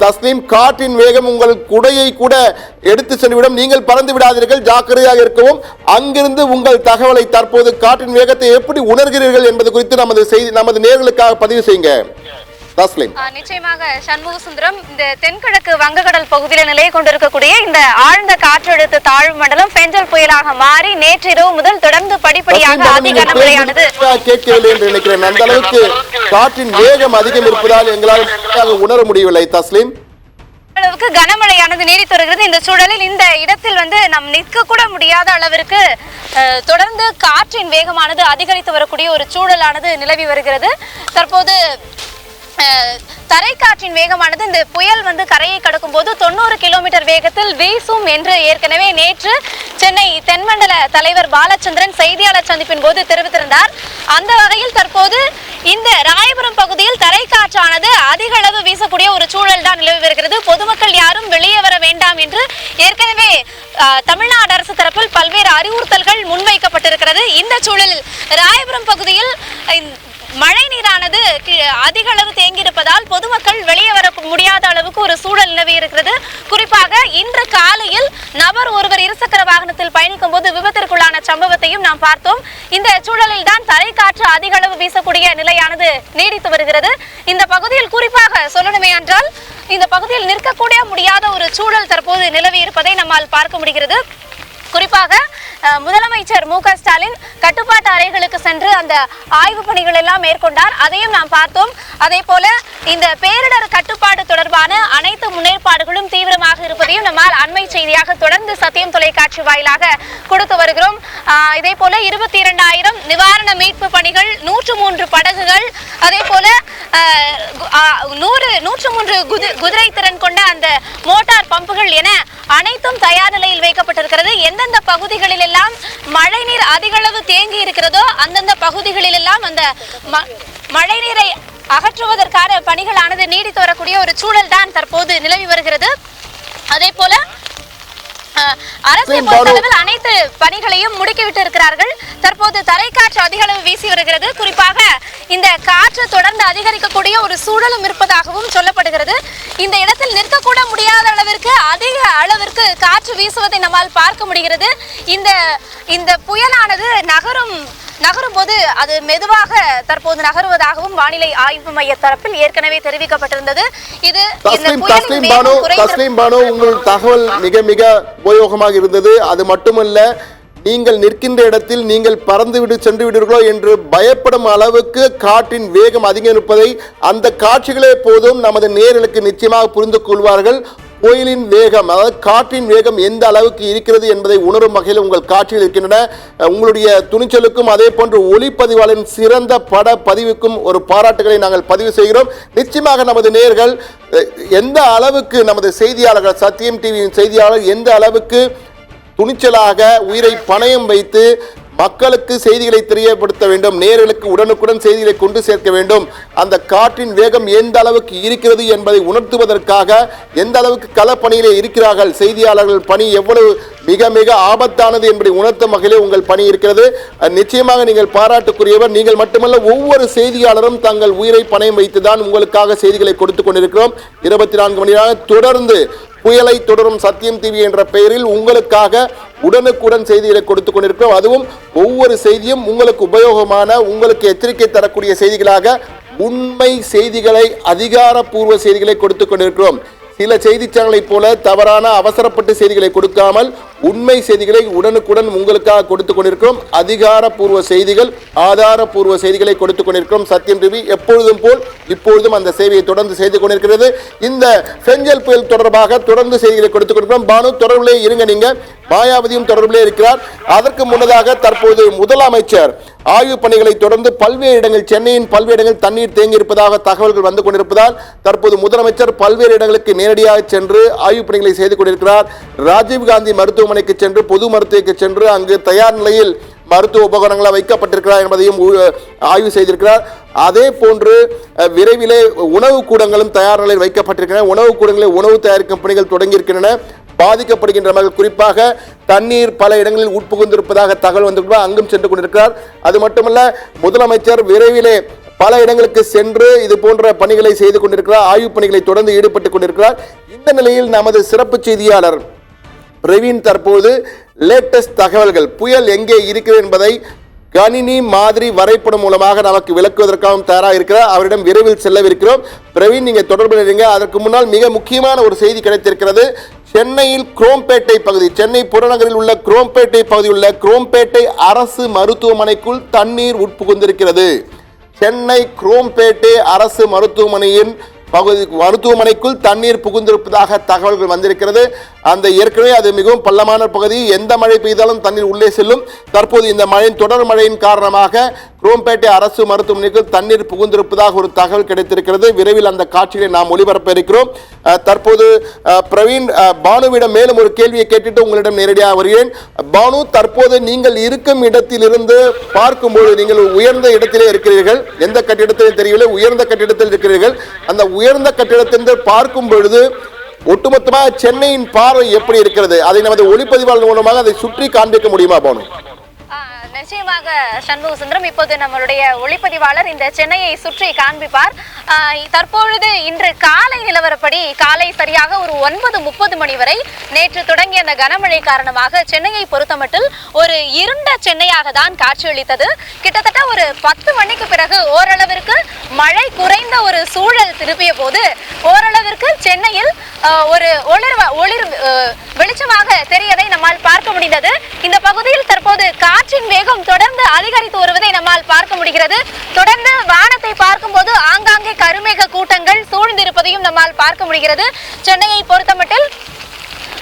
தஸ்லீம், காற்றின் வேகம் உங்கள் குடையை கூட எடுத்து சென்றுவிடும். நீங்கள் பறந்து விடாதீர்கள், ஜாக்கிரதையாக இருக்கவும். அங்கிருந்து உங்கள் தகவலை தற்போது காற்றின் வேகத்தை எப்படி உணர்கிறீர்கள் என்பது குறித்து நமது நேயர்களுக்காக பதிவு செய்யுங்க தஸ்லீம். நிச்சயமாக சண்முக சுந்தரம், இந்த தென்கிழக்கு வங்கக்கடல் பகுதியில் நிலையை கொண்டிருக்கக்கூடிய இந்த ஆழ்ந்த காற்றழுத்த தாழ்வு மண்டலம் பெஞ்சல் புயலாக மாறி நேற்றிரவு முதல் தொடர்ந்து படிப்படியாக அதி கனமழையானது கேட்கவில்லை என்று நினைக்கிறேன். அந்த அளவுக்கு காற்றின் வேகம் அதிகம் இருப்பதால் எங்களால் உணர முடியவில்லை தஸ்லீம். அளவுக்கு கனமழையானது நீடித்து வருகிறது. இந்த சூழலில் இந்த இடத்தில் நாம் நிற்க கூட முடியாத அளவிற்கு தொடர்ந்து காற்றின் வேகமானது அதிகரித்து வரக்கூடிய ஒரு சூழலானது நிலவி வருகிறது. தற்போது தரைக்காற்றின் வேகமானது இந்த புயல் கரையை கடக்கும் போது 90 கிலோமீட்டர் வேகத்தில் வீசும் என்று ஏற்கனவே நேற்று சென்னை தென்மண்டல தலைவர் பாலச்சந்திரன் செய்தியாளர் சந்திப்பின் போது தெரிவித்திருந்தார். அந்த வகையில் தற்போது இந்த ராயபுரம் பகுதியில் தரைக்காற்றானது அதிக அளவு வீசக்கூடிய ஒரு சூழல் தான் நிலவி வருகிறது. பொதுமக்கள் யாரும் வெளியே வர வேண்டாம் என்று ஏற்கனவே தமிழ்நாடு அரசு தரப்பில் பல்வேறு அறிவுறுத்தல்கள் முன்வைக்கப்பட்டிருக்கிறது. இந்த சூழலில் ராயபுரம் பகுதியில் மழை நீரானது அதிக அளவு தேங்கியிருப்பதால் பொதுமக்கள் வெளியே வர முடியாத அளவுக்கு ஒரு சூழல் நிலவி இருக்கிறது. குறிப்பாக இன்று காலையில் நபர் ஒருவர் இருசக்கர வாகனத்தில் பயணிக்கும் போது விபத்திற்குள்ளான சம்பவத்தையும் நாம் பார்த்தோம். இந்த சூழலில் தான் தரைக்காற்று அதிக அளவு வீசக்கூடிய நிலையானது நீடித்து வருகிறது. இந்த பகுதியில் குறிப்பாக சொல்லணுமே என்றால் இந்த பகுதியில் நிற்கக்கூடிய முடியாத ஒரு சூழல் தற்போது நிலவி இருப்பதை நம்மால் பார்க்க முடிகிறது. குறிப்பாக முதலமைச்சர் மு.க. ஸ்டாலின் கட்டுப்பாட்டு அறைகளுக்கு சென்று அந்த ஆய்வு பணிகள் எல்லாம் மேற்கொண்டார். அதையும் நாம் பார்த்தோம். அதே போல இந்த பேரிடர் கட்டுப்பாடு தொடர்பான அனைத்து முன்னேற்பாடுகளும் தீவிரமாக இருப்பதையும் நம்மால் அண்மை செய்தியாக தொடர்ந்து சத்தியம் தொலைக்காட்சி வாயிலாக கொடுத்து வருகிறோம். இதே போல 22,000 நிவாரண மீட்பு பணிகள், 103 படகுகள், அதே போல 103 குதிரை திறன் கொண்ட அந்த மோட்டார் பம்புகள் என அனைத்தும் தயார் நிலையில் வைக்கப்பட்டிருக்கிறது. எந்தெந்த பகுதிகளில் எல்லாம் மழை நீர் அதிக அளவு தேங்கி இருக்கிறதோ அந்தந்த பகுதிகளில் எல்லாம் அந்த மழை நீரை அகற்றுவதற்கான பணிகளானது நீடித்து வரக்கூடிய ஒரு சூழல் தான் தற்போது நிலவி வருகிறது. அதே போல அரசை பொறுத்தளவில் அனைத்து பணிகளையும் முடுக்கிவிட்டு இருக்கிறார்கள். தற்போது தரைக்காற்று அதிக அளவு வீசி வருகிறது. குறிப்பாக இந்த காற்று தொடர்ந்து அதிகரிக்கக்கூடிய ஒரு சூழலும் இருப்பதாகவும் சொல்லப்படுகிறது. இந்த இடத்தில் நிற்கக்கூட முடியாத அளவிற்கு அதிக அளவிற்கு காற்று வீசுவதை நம்மால் பார்க்க முடிகிறது. இந்த புயலானது நகரும் போது அது மெதுவாக தற்போது நகருவதாகவும் வானிலை ஆய்வு மைய தரப்பில் ஏற்கனவே தெரிவிக்கப்பட்டிருந்தது. இது உங்கள் தகவல் மிக மிக உபயோகமாக இருந்தது. அது மட்டுமல்ல, நீங்கள் நிற்கின்ற இடத்தில் நீங்கள் பறந்து சென்று விடுவீர்களோ என்று பயப்படும் அளவுக்கு காற்றின் வேகம் அதிகம் இருப்பதை அந்த காட்சிகளே போதும் நமது நேயர்களுக்கு நிச்சயமாக புரிந்து கொள்வார்கள். புயலின் வேகம், அதாவது காற்றின் வேகம் எந்த அளவுக்கு இருக்கிறது என்பதை உணரும் வகையில் உங்கள் காட்சிகள் இருக்கின்றன. உங்களுடைய துணிச்சலுக்கும் அதே போன்று ஒளிப்பதிவாளரின் சிறந்த பட பதிவுக்கும் ஒரு பாராட்டுகளை நாங்கள் பதிவு செய்கிறோம். நிச்சயமாக நமது நேயர்கள் எந்த அளவுக்கு நமது செய்தியாளர்கள், சத்தியம் டிவியின் செய்தியாளர் எந்த அளவுக்கு துணிச்சலாக உயிரை பணயம் வைத்து மக்களுக்கு செய்திகளை தெரியப்படுத்த வேண்டும், நேயர்களுக்கு உடனுக்குடன் செய்திகளை கொண்டு சேர்க்க வேண்டும். அந்த காற்றின் வேகம் எந்த அளவுக்கு இருக்கிறது என்பதை உணர்த்துவதற்காக எந்த அளவுக்கு களப்பணியிலே இருக்கிறார்கள், செய்தியாளர்கள் பணி எவ்வளவு மிக மிக ஆபத்தானது என்பதை உணர்த்தும் வகையிலே உங்கள் பணி இருக்கிறது. நிச்சயமாக நீங்கள் பாராட்டுக்குரியவர். நீங்கள் மட்டுமல்ல, ஒவ்வொரு செய்தியாளரும் தங்கள் உயிரை பணயம் வைத்துதான் உங்களுக்காக செய்திகளை கொடுத்து கொண்டிருக்கிறோம். 24 மணி நேரம் தொடர்ந்து புயலை தொடரும் சத்தியம் டிவி என்ற பெயரில் உங்களுக்காக உடனுக்குடன் செய்திகளை கொடுத்து கொண்டிருக்கிறோம். அதுவும் ஒவ்வொரு செய்தியும் உங்களுக்கு உபயோகமான, உங்களுக்கு எச்சரிக்கை தரக்கூடிய செய்திகளாக உண்மை செய்திகளை, அதிகாரப்பூர்வ செய்திகளை கொடுத்து கொண்டிருக்கிறோம். சில செய்தி சேனலை போல தவறான அவசரப்பட்டு செய்திகளை கொடுக்காமல் உண்மை செய்திகளை உடனுக்குடன் உங்களுக்காக கொடுத்து கொண்டிருக்கிறோம். அதிகாரப்பூர்வ செய்திகள், ஆதாரப்பூர்வ செய்திகளை கொடுத்து கொண்டிருக்கிறோம். சத்தியம் டிவி எப்பொழுதும் போல் இப்பொழுதும் அந்த சேவையை தொடர்ந்து செய்து கொண்டிருக்கிறது. இந்த பெஞ்சல் புயல் தொடர்பாக தொடர்ந்து செய்திகளை கொடுத்து கொண்டிருக்கிறோம். பானு, தொடர்பிலே இருங்க. நீங்க மாயாவதியும் தொடர்பிலே இருக்கிறார். அதற்கு முன்னதாக தற்போது முதலமைச்சர் ஆய்வு பணிகளை தொடர்ந்து பல்வேறு இடங்கள், சென்னையின் பல்வேறு இடங்கள் தண்ணீர் தேங்கி இருப்பதாக தகவல்கள் வந்து கொண்டிருப்பதால் தற்போது முதலமைச்சர் பல்வேறு இடங்களுக்கு நேரடியாக சென்று ஆய்வு பணிகளை செய்து கொண்டிருக்கிறார். ராஜீவ்காந்தி மருத்துவமனைக்கு சென்று, பொது மருத்துவமனைக்கு சென்று அங்கு தயார் நிலையில் மருத்துவ உபகரணங்களாக வைக்கப்பட்டிருக்கிறார் என்பதையும் ஆய்வு செய்திருக்கிறார். அதே போன்று விரைவிலே உணவு கூடங்களும் தயார் நிலையில் வைக்கப்பட்டிருக்கின்றன. உணவு கூடங்களில் உணவு தயாரிக்கும் பணிகள் தொடங்கியிருக்கின்றன. பாதிக்கப்படுகின்றவர்கள், குறிப்பாக தண்ணீர் பல இடங்களில் உட்புகுந்திருப்பதாக தகவல் வந்திருக்கிறார். அங்கும் சென்று கொண்டிருக்கிறார். அது மட்டுமல்ல, முதலமைச்சர் விரைவிலே பல இடங்களுக்கு சென்று இது போன்ற பணிகளை செய்து கொண்டிருக்கிறார். ஆய்வு பணிகளை தொடர்ந்து ஈடுபட்டுக் கொண்டிருக்கிறார். இந்த நிலையில் நமது சிறப்பு செய்தியாளர் பிரவீன் தற்போது லேட்டஸ்ட் தகவல்கள், புயல் எங்கே இருக்கிறது என்பதை கணினி மாதிரி வரைபடம் மூலமாக நமக்கு விளக்குவதற்காகவும் தயாராக இருக்கிறார். அவரிடம் விரைவில் செல்லவிருக்கிறோம். பிரவீன், நீங்க தொடர்பில் இருங்க. அதற்கு முன்னால் மிக முக்கியமான ஒரு செய்தி கிடைத்திருக்கிறது. சென்னையில் குரோம்பேட்டை பகுதி, சென்னை புறநகரில் உள்ள குரோம்பேட்டை பகுதியில் உள்ள குரோம்பேட்டை அரசு மருத்துவமனைக்குள் தண்ணீர் உட்புகுந்திருக்கிறது. சென்னை குரோம்பேட்டை அரசு மருத்துவமனைக்குள் தண்ணீர் புகுந்திருப்பதாக தகவல்கள் வந்திருக்கிறது. அந்த ஏற்கனவே அது மிகவும் பள்ளமான பகுதி, எந்த மழை பெய்தாலும் தண்ணீர் உள்ளே செல்லும். தற்போது இந்த தொடர் மழையின் காரணமாக குரோம்பேட்டை அரசு மருத்துவமனைக்கு தண்ணீர் புகுந்திருப்பதாக ஒரு தகவல் கிடைத்திருக்கிறது. விரைவில் அந்த காட்சிகளை நாம் ஒளிபரப்ப இருக்கிறோம். தற்போது பிரவீன், பானுவிடம் மேலும் ஒரு கேள்வியை கேட்டுட்டு உங்களிடம் நேரடியாக வருகிறேன். பானு, தற்போது நீங்கள் இருக்கும் இடத்திலிருந்து பார்க்கும்போது நீங்கள் உயர்ந்த இடத்திலே இருக்கிறீர்கள், எந்த கட்டிடத்திலும் தெரியவில்லை, உயர்ந்த கட்டிடத்தில் இருக்கிறீர்கள். அந்த உயர்ந்த கட்டிடத்திலிருந்து பார்க்கும் பொழுது ஒட்டுமொத்தமாக சென்னையின் பார்வை எப்படி இருக்கிறது? அதை நமது ஒளிப்பதிவாளர் மூலமாக அதை சுற்றி காண்பிக்க முடியுமா பானு? நிச்சயமாக சண்முக சுந்தரம், இப்போது நம்மளுடைய ஒளிப்பதிவாளர் இந்த சென்னையை சுற்றி காண்பிப்பார். தற்பொழுது இன்று காலை நிலவரப்படி காலை சரியாக ஒரு 9:30 மணி வரை நேற்று தொடங்கிய அந்த கனமழை காரணமாக சென்னையை பொறுத்தமட்டில் ஒரு இருண்ட சென்னையாக தான் காட்சியளித்தது. கிட்டத்தட்ட ஒரு 10 மணிக்கு பிறகு ஓரளவிற்கு மழை குறைந்த ஒரு சூழல் திருப்பிய போது ஓரளவிற்கு சென்னையில் ஒரு ஒளிர் வெளிச்சமாக தெரியதை நம்மால் பார்க்க முடிந்தது. இந்த பகுதியில் தற்போது காற்றின் வேகம் தொடர்ந்து அதிகரித்து வருவதை நம்மால் பார்க்க முடிகிறது. தொடர்ந்து வானத்தை பார்க்கும்போது ஆங்காங்கே கருமேக கூட்டங்கள் சூழ்ந்திருப்பதையும் நம்மால் பார்க்க முடிகிறது. சென்னையை பொறுத்தமட்டில்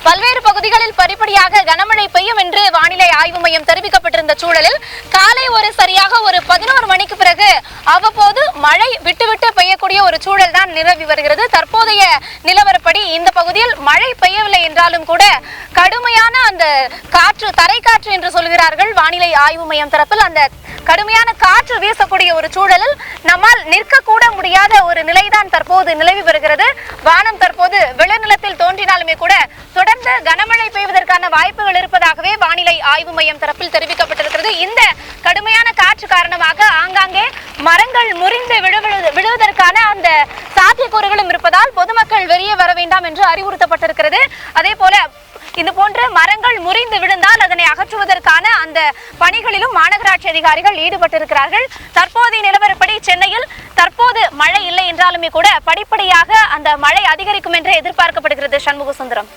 பல்வேறு பகுதிகளில் படிப்படியாக கனமழை பெய்யும் என்று வானிலை ஆய்வு மையம் தெரிவிக்கப்பட்டிருந்த சூழலில் காலை சரியாக ஒரு 11 மணிக்கு பிறகு அவ்வப்போது மழை விட்டு பெய்யக்கூடிய ஒரு சூழல் தான் நிலவி வருகிறது. தற்போதைய நிலவரப்படி இந்த பகுதியில் மழை பெய்யவில்லை என்றாலும் கூட கடுமையான அந்த காற்று, தரை காற்று என்று சொல்கிறார்கள் வானிலை ஆய்வு மையம் தரப்பில், அந்த கடுமையான காற்று வீசக்கூடிய ஒரு சூழலில் நம்மால் நிற்கக்கூட முடியாத ஒரு நிலைதான் தற்போது நிலவி வருகிறது. வானம் தற்போது விளைநிலத்தில் தோன்றினாலுமே கூட தொடர்ந்து கனமழை பெய்வதற்கான வாய்ப்புகள் இருப்பதாகவே வானிலை ஆய்வு மையம் தரப்பில் தெரிவிக்கப்பட்டிருக்கிறது. இந்த கடுமையான காற்று காரணமாக ஆங்காங்கே மரங்கள் முறிந்து விழுவதற்கான அந்த சாத்தியக்கூறுகளும் இருப்பதால் பொதுமக்கள் வெளியே வர வேண்டாம் என்று அறிவுறுத்தப்பட்டிருக்கிறது. அதே போல இது போன்ற மரங்கள் முறிந்து விழுந்தால் அதனை அகற்றுவதற்கான அந்த பணிகளிலும் மாநகராட்சி அதிகாரிகள் ஈடுபட்டிருக்கிறார்கள். தற்போதைய நிலவரப்படி சென்னையில் தற்போது மழை இல்லை என்றாலுமே கூட படிப்படியாக அந்த மழை அதிகரிக்கும் என்று எதிர்பார்க்கப்படுகிறது. சண்முக சுந்தரம்.